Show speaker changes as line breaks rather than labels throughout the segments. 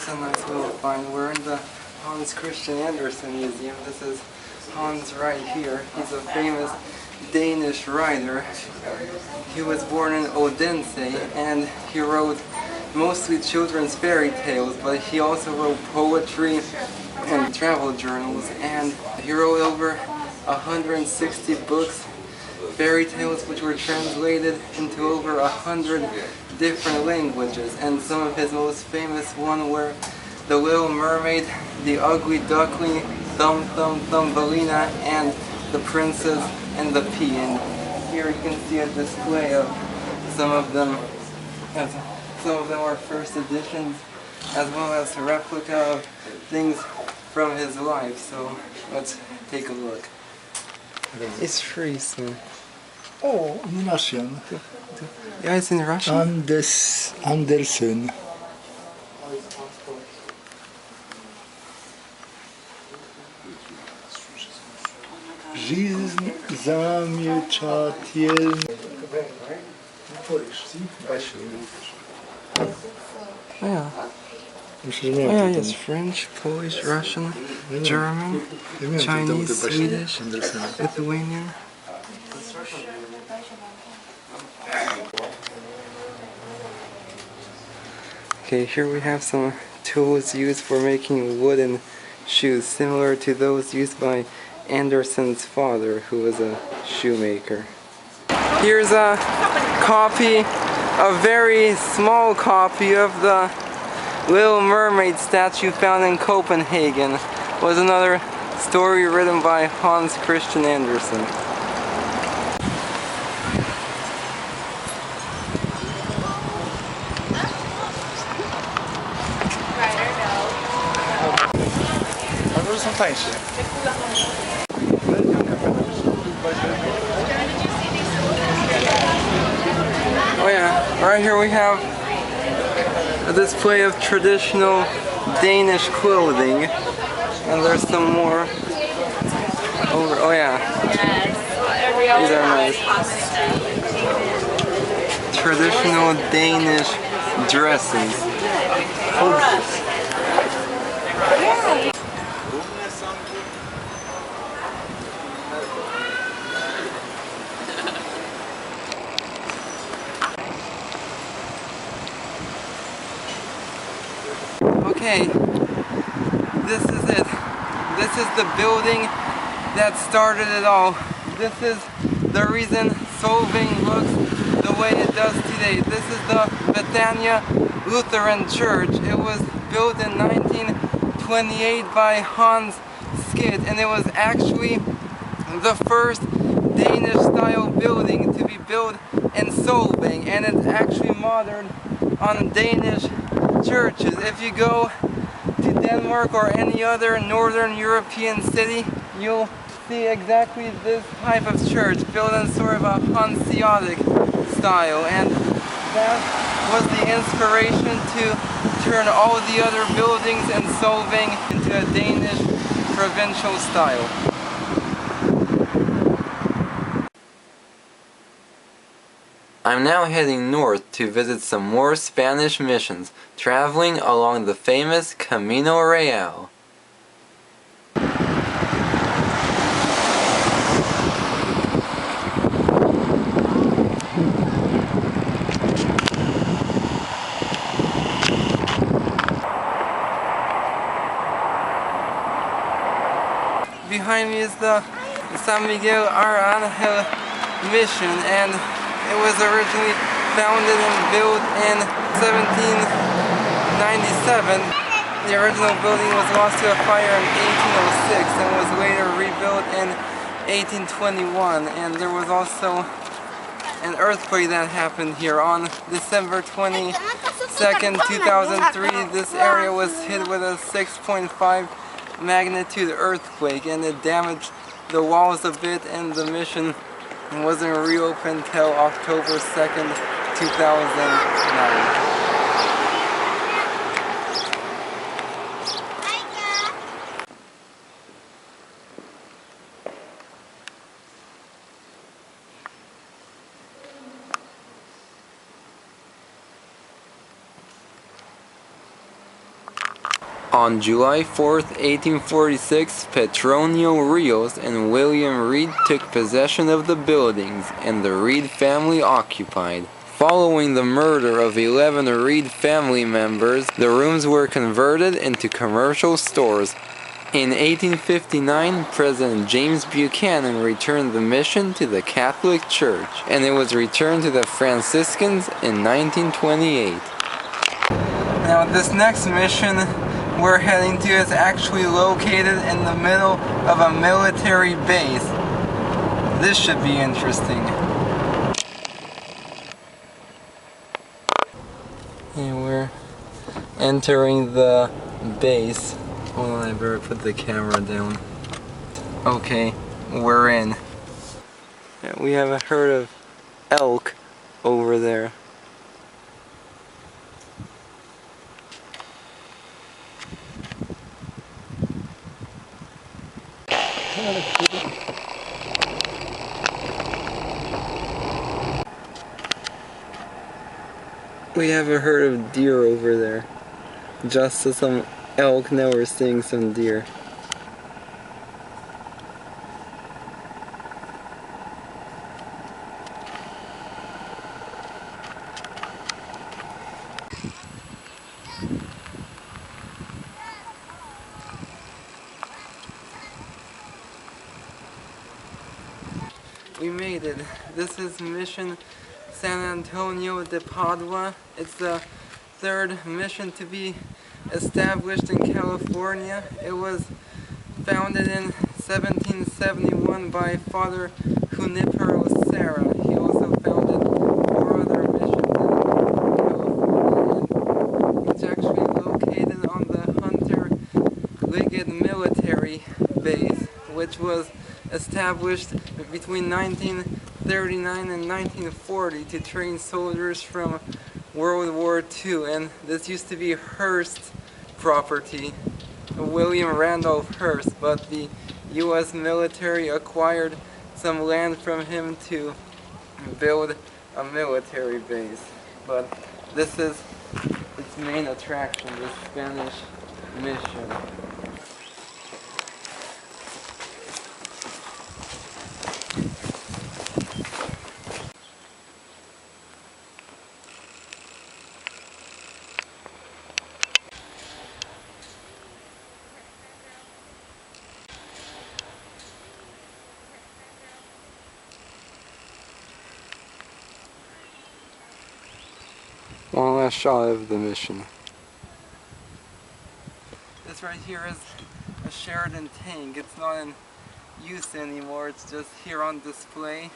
Here's a nice little find. We're in the Hans Christian Andersen Museum. This is Hans right here. He's a famous Danish writer. He was born in Odense and he wrote mostly children's fairy tales, but he also wrote poetry and travel journals, and he wrote over 160 books, fairy tales which were translated into over 100 different languages, and some of his most famous ones were The Little Mermaid, The Ugly Duckling, Thumb Thumb Thumbelina, and The Princess and the Pea. And here you can see a display of some of them. Some of them are first editions, as well as a replica of things from his life. So let's take a look. It's free, so.
Oh, in Russian.
Yeah, it's in Russian.
Andersen. Жизнь замечательна.
Yeah. Yeah, yes, French, Polish, Russian, German, Chinese, Swedish, Lithuanian. Okay, here we have some tools used for making wooden shoes, similar to those used by Andersen's father, who was a shoemaker. Here's a copy, a very small copy of the Little Mermaid statue found in Copenhagen. Was another story written by Hans Christian Andersen. Oh yeah, right here we have a display of traditional Danish clothing, and there's some more over. Oh yeah, these are nice. Traditional Danish dresses. Okay, this is it. This is the building that started it all. This is the reason Solvang looks the way it does today. This is the Padania Lutheran Church. It was built in 1928 by Hans Skid, and it was actually the first Danish-style building to be built in Solvang, and it's actually modeled on Danish churches. If you go to Denmark or any other northern European city, you'll see exactly this type of church built in sort of a Hanseatic style, and that was the inspiration to turn all the other buildings in Solvang into a Danish provincial style. I'm now heading north to visit some more Spanish missions, traveling along the famous Camino Real. Behind me is the San Miguel Mission, and it was originally founded and built in 1797. The original building was lost to a fire in 1806 and was later rebuilt in 1821. And there was also an earthquake that happened here on December 22nd, 2003. This area was hit with a 6.5 magnitude earthquake, and it damaged the walls a bit, and the mission wasn't reopened till October 2nd, 2009. On July 4th, 1846, Petronio Rios and William Reed took possession of the buildings, and the Reed family occupied. Following the murder of 11 Reed family members, the rooms were converted into commercial stores. In 1859, President James Buchanan returned the mission to the Catholic Church, and it was returned to the Franciscans in 1928. Now this next mission we're heading to is actually located in the middle of a military base. This should be interesting. And we're entering the base. Hold on, I better put the camera down. Okay, we're in. Yeah, we have a herd of elk over there. We have a herd of deer over there. Just so some elk, now we're seeing some deer. We made it. This is Mission San Antonio de Padua. It's the third mission to be established in California. It was founded in 1771 by Father Junipero Serra. He also founded 4 other missions in California. It's actually located on the Hunter Liggett military base, which was established between 1939 and 1940 to train soldiers from World War II, and this used to be Hearst property, William Randolph Hearst, but the U.S. military acquired some land from him to build a military base. But this is its main attraction, the Spanish mission. One last shot of the mission. This right here is a Sheridan tank. It's not in use anymore, it's just here on display.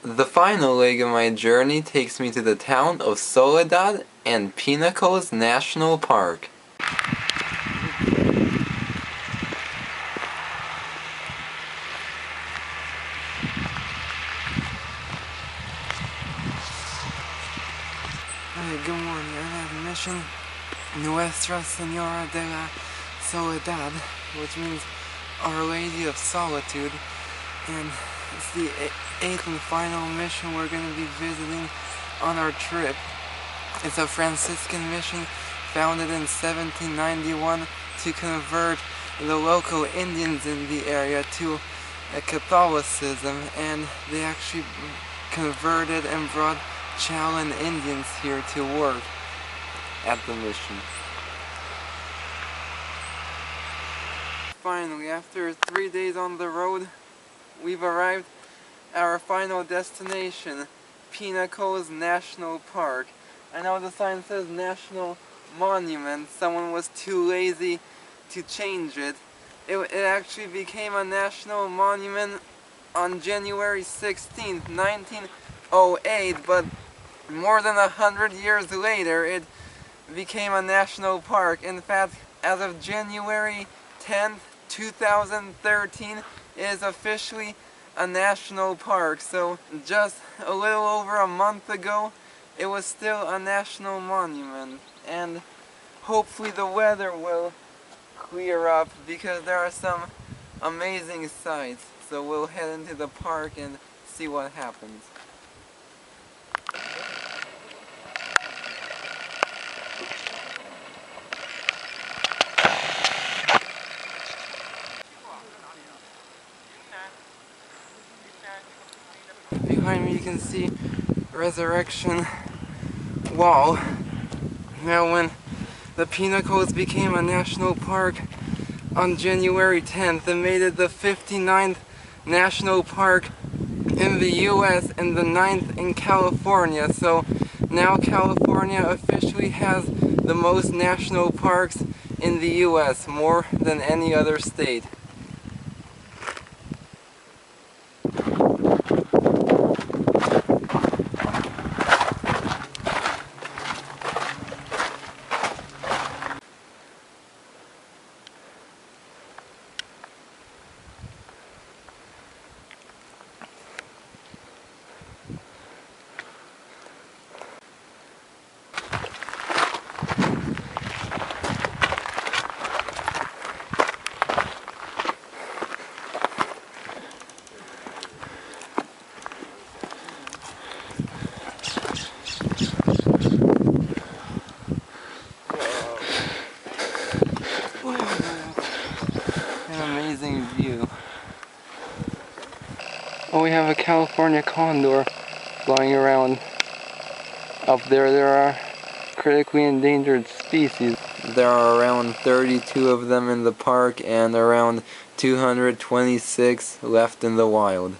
The final leg of my journey takes me to the town of Soledad and Pinnacles National Park. Good morning, I have Mission Nuestra Senora de la Soledad, which means Our Lady of Solitude, and it's the 8th and final mission we're going to be visiting on our trip. It's a Franciscan mission founded in 1791 to convert the local Indians in the area to Catholicism, and they actually converted and brought Chalin Indians here to work at the mission. Finally, after 3 days on the road, we've arrived at our final destination, Pinnacles National Park. I know the sign says National Monument. Someone was too lazy to change it. It actually became a national monument on January 16th, 1908, but more than 100 years later it became a national park. In fact, as of January 10th, 2013, it is officially a national park. So just a little over a month ago, it was still a national monument, and hopefully the weather will clear up because there are some amazing sights. So we'll head into the park and see what happens. Behind me you can see Resurrection Wall. Now when the Pinnacles became a national park on January 10th, it made it the 59th national park in the US and the 9th in California. So now California officially has the most national parks in the US, more than any other state. Amazing view. Oh, we have a California condor flying around. Up there are critically endangered species. There are around 32 of them in the park and around 226 left in the wild.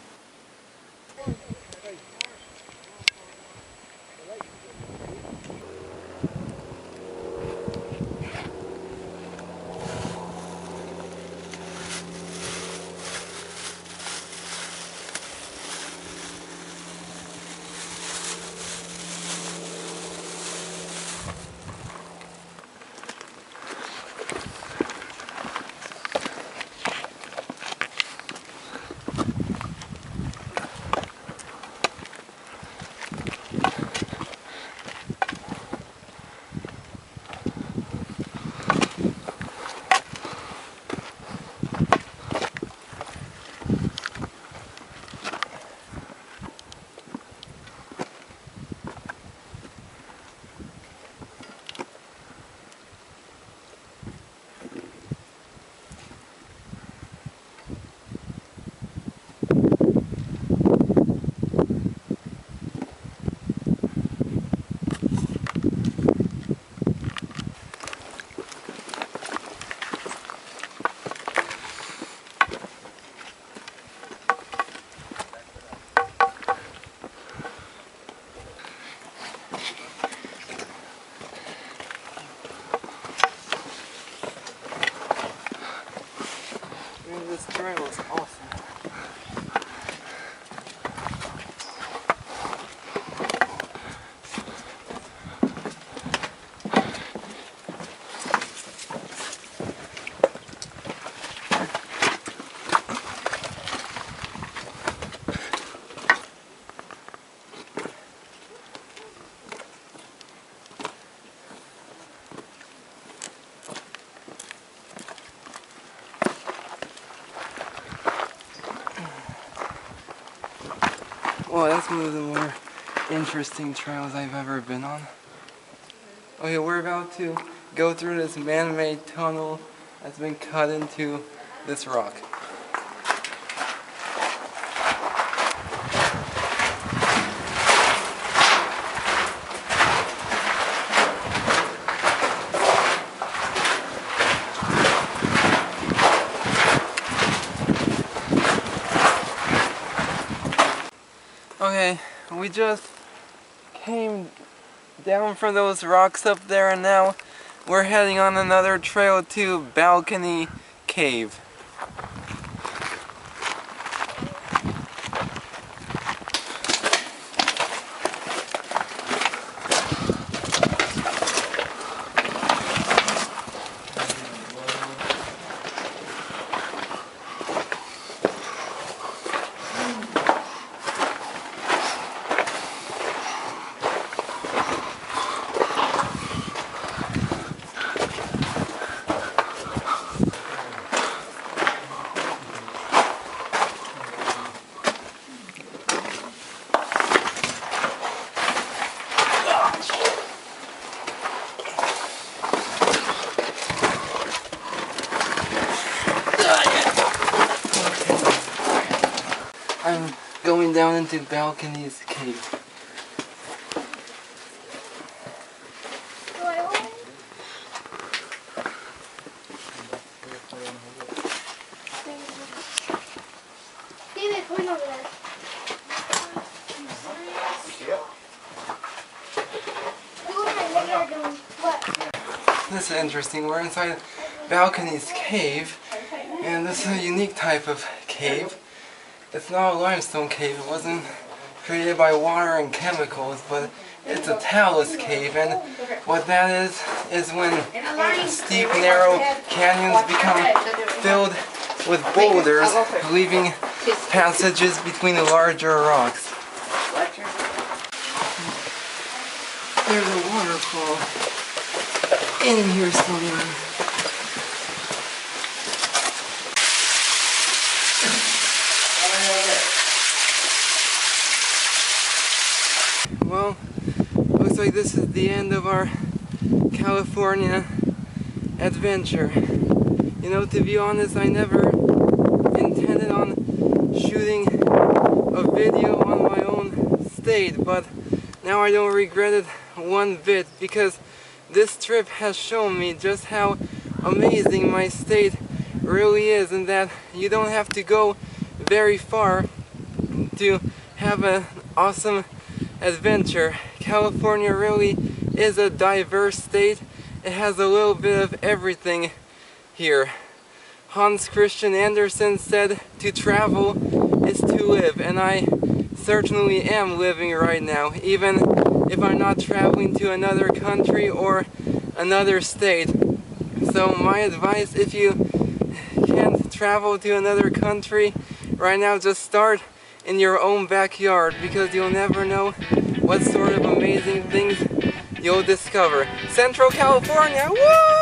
This trail is awesome. Well, that's one of the more interesting trails I've ever been on. Okay, we're about to go through this man-made tunnel that's been cut into this rock. Okay, we just came down from those rocks up there and now we're heading on another trail to Balcony Cave. going down into Balcony's cave. This is interesting. We're inside Balcony's cave, and this is a unique type of cave. It's not a limestone cave. It wasn't created by water and chemicals, but it's a talus cave, and what that is when steep, narrow canyons become filled with boulders, leaving passages between the larger rocks. There's a waterfall in here somewhere. Well, looks like this is the end of our California adventure. You know, to be honest, I never intended on shooting a video on my own state, but now I don't regret it one bit, because this trip has shown me just how amazing my state really is, and that you don't have to go very far to have an awesome adventure. California really is a diverse state. It has a little bit of everything here. Hans Christian Andersen said to travel is to live, and I certainly am living right now, even if I'm not traveling to another country or another state. So my advice, if you can't travel to another country right now, just start in your own backyard, because you'll never know what sort of amazing things you'll discover. Central California, woo!